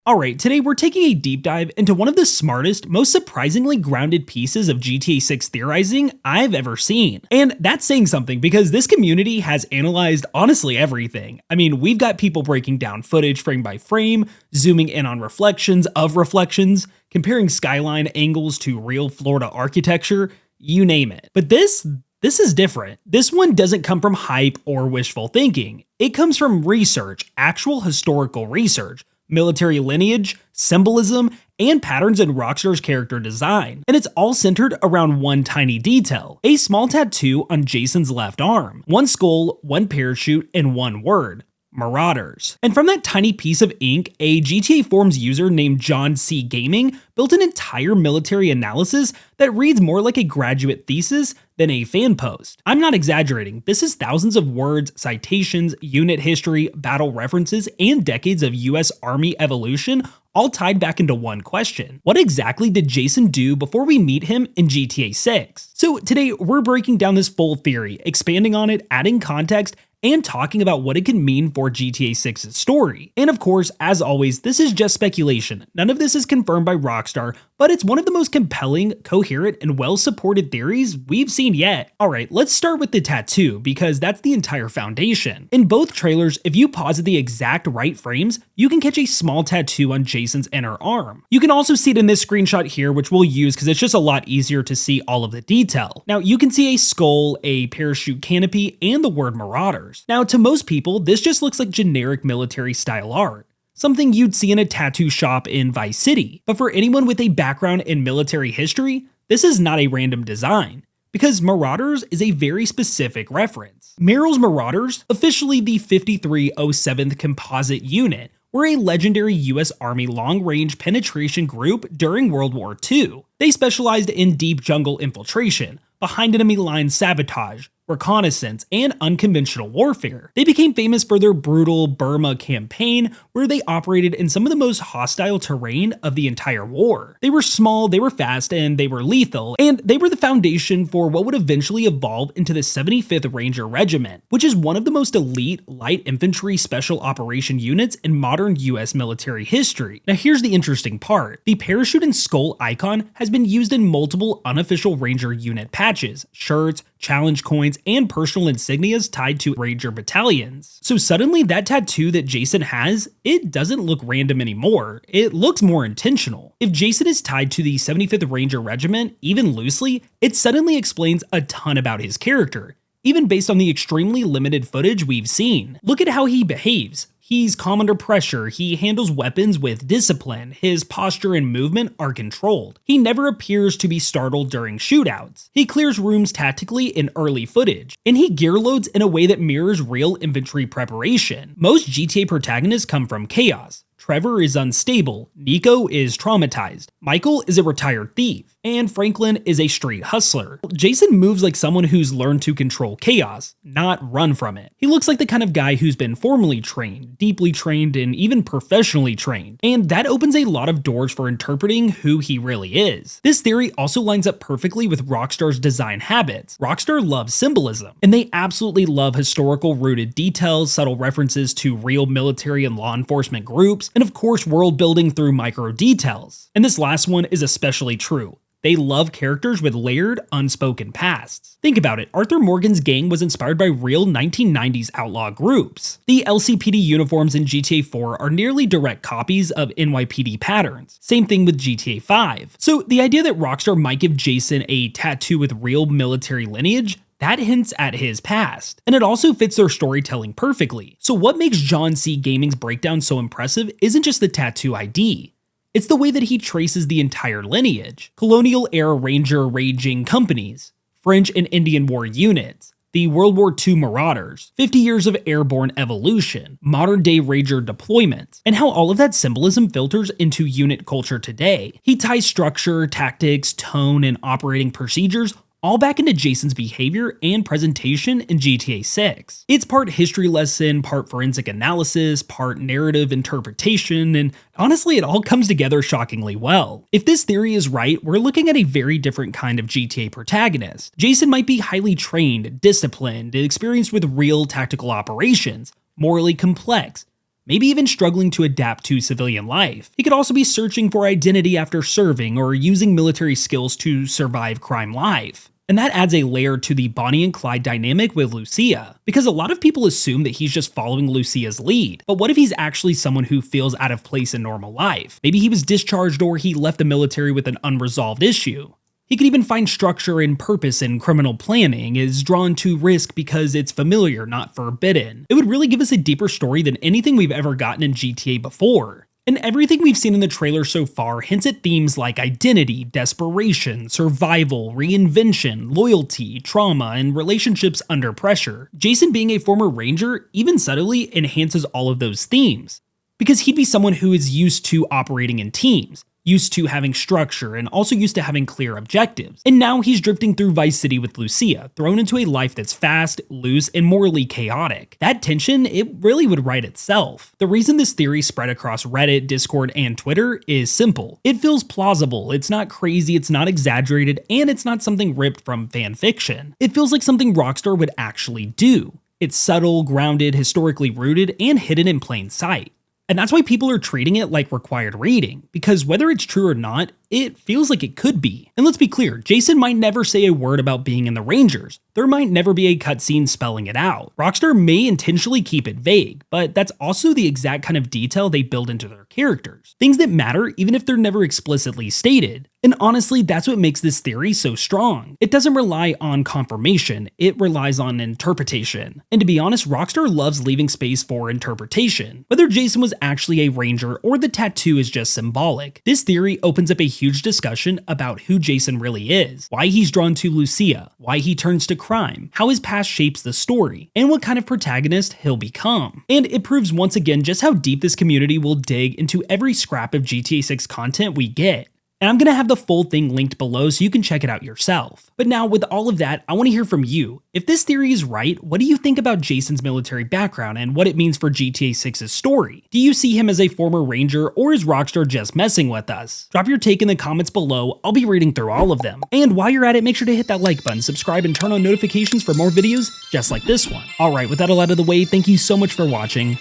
Alright, today we're taking a deep dive into one of the smartest, most surprisingly grounded pieces of GTA 6 theorizing I've ever seen. And that's saying something because this community has analyzed honestly everything. I mean, we've got people breaking down footage frame by frame, zooming in on reflections of reflections, comparing skyline angles to real Florida architecture, you name it. But this is different. This one doesn't come from hype or wishful thinking. It comes from research, actual historical research, military lineage, symbolism, and patterns in Rockstar's character design. And it's all centered around one tiny detail, a small tattoo on Jason's left arm. One skull, one parachute, and one word: Marauders. And from that tiny piece of ink, a GTA Forums user named John C. Gaming built an entire military analysis that reads more like a graduate thesis than a fan post. I'm not exaggerating, this is thousands of words, citations, unit history, battle references, and decades of US Army evolution all tied back into one question. What exactly did Jason do before we meet him in GTA 6? So today we're breaking down this full theory, expanding on it, adding context, and talking about what it can mean for GTA 6's story. And of course, as always, this is just speculation. None of this is confirmed by Rockstar, but it's one of the most compelling, coherent, and well-supported theories we've seen yet. Alright, let's start with the tattoo, because that's the entire foundation. In both trailers, if you pause at the exact right frames, you can catch a small tattoo on Jason's inner arm. You can also see it in this screenshot here, which we'll use because it's just a lot easier to see all of the detail. Now, you can see a skull, a parachute canopy, and the word Marauders. Now, to most people, this just looks like generic military style art, something you'd see in a tattoo shop in Vice City. But for anyone with a background in military history, this is not a random design, because Marauders is a very specific reference. Merrill's Marauders, officially the 5307th Composite Unit, were a legendary US Army long-range penetration group during World War II. They specialized in deep jungle infiltration, behind enemy lines sabotage, reconnaissance, and unconventional warfare. They became famous for their brutal Burma campaign, where they operated in some of the most hostile terrain of the entire war. They were small, they were fast, and they were lethal, and they were the foundation for what would eventually evolve into the 75th Ranger Regiment, which is one of the most elite light infantry special operation units in modern US military history. Now here's the interesting part. The parachute and skull icon has been used in multiple unofficial Ranger unit patches, shirts, challenge coins, and personal insignias tied to Ranger battalions. So suddenly that tattoo that Jason has, it doesn't look random anymore, it looks more intentional. If Jason is tied to the 75th Ranger Regiment, even loosely, it suddenly explains a ton about his character, even based on the extremely limited footage we've seen. Look at how he behaves. He's calm under pressure, he handles weapons with discipline, his posture and movement are controlled. He never appears to be startled during shootouts. He clears rooms tactically in early footage, and he gear loads in a way that mirrors real infantry preparation. Most GTA protagonists come from chaos. Trevor is unstable, Nico is traumatized, Michael is a retired thief, and Franklin is a street hustler. Jason moves like someone who's learned to control chaos, not run from it. He looks like the kind of guy who's been formally trained, deeply trained, and even professionally trained, and that opens a lot of doors for interpreting who he really is. This theory also lines up perfectly with Rockstar's design habits. Rockstar loves symbolism, and they absolutely love historical rooted details, subtle references to real military and law enforcement groups, and of course world building through micro details. And this last one is especially true. They love characters with layered, unspoken pasts. Think about it, Arthur Morgan's gang was inspired by real 1990s outlaw groups. The LCPD uniforms in GTA 4 are nearly direct copies of NYPD patterns. Same thing with GTA 5. So the idea that Rockstar might give Jason a tattoo with real military lineage, that hints at his past, and it also fits their storytelling perfectly. So what makes John C. Gaming's breakdown so impressive isn't just the tattoo ID, it's the way that he traces the entire lineage. Colonial-era Ranger ranging companies, French and Indian War units, the World War II Marauders, 50 years of airborne evolution, modern-day Ranger deployments, and how all of that symbolism filters into unit culture today. He ties structure, tactics, tone, and operating procedures all back into Jason's behavior and presentation in GTA 6. It's part history lesson, part forensic analysis, part narrative interpretation, and honestly, it all comes together shockingly well. If this theory is right, we're looking at a very different kind of GTA protagonist. Jason might be highly trained, disciplined, experienced with real tactical operations, morally complex, maybe even struggling to adapt to civilian life. He could also be searching for identity after serving or using military skills to survive crime life. And that adds a layer to the Bonnie and Clyde dynamic with Lucia, because a lot of people assume that he's just following Lucia's lead. But what if he's actually someone who feels out of place in normal life? Maybe he was discharged or he left the military with an unresolved issue. He could even find structure and purpose in criminal planning, is drawn to risk because it's familiar, not forbidden. It would really give us a deeper story than anything we've ever gotten in GTA before. And everything we've seen in the trailer so far hints at themes like identity, desperation, survival, reinvention, loyalty, trauma, and relationships under pressure. Jason being a former ranger even subtly enhances all of those themes, because he'd be someone who is used to operating in teams, used to having structure, and also used to having clear objectives. And now he's drifting through Vice City with Lucia, thrown into a life that's fast, loose, and morally chaotic. That tension, it really would write itself. The reason this theory spread across Reddit, Discord, and Twitter is simple. It feels plausible, it's not crazy, it's not exaggerated, and it's not something ripped from fan fiction. It feels like something Rockstar would actually do. It's subtle, grounded, historically rooted, and hidden in plain sight. And that's why people are treating it like required reading, because whether it's true or not, it feels like it could be. And let's be clear, Jason might never say a word about being in the Rangers. There might never be a cutscene spelling it out. Rockstar may intentionally keep it vague, but that's also the exact kind of detail they build into their characters. Things that matter even if they're never explicitly stated. And honestly, that's what makes this theory so strong. It doesn't rely on confirmation, it relies on interpretation. And to be honest, Rockstar loves leaving space for interpretation. Whether Jason was actually a ranger or the tattoo is just symbolic, this theory opens up a huge discussion about who Jason really is, why he's drawn to Lucia, why he turns to crime, how his past shapes the story, and what kind of protagonist he'll become. And it proves once again just how deep this community will dig into every scrap of GTA 6 content we get. And I'm gonna have the full thing linked below so you can check it out yourself. But now with all of that, I wanna hear from you. If this theory is right, what do you think about Jason's military background and what it means for GTA 6's story? Do you see him as a former ranger, or is Rockstar just messing with us? Drop your take in the comments below, I'll be reading through all of them. And while you're at it, make sure to hit that like button, subscribe, and turn on notifications for more videos just like this one. Alright, with that all out of the way, thank you so much for watching,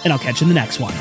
and I'll catch you in the next one.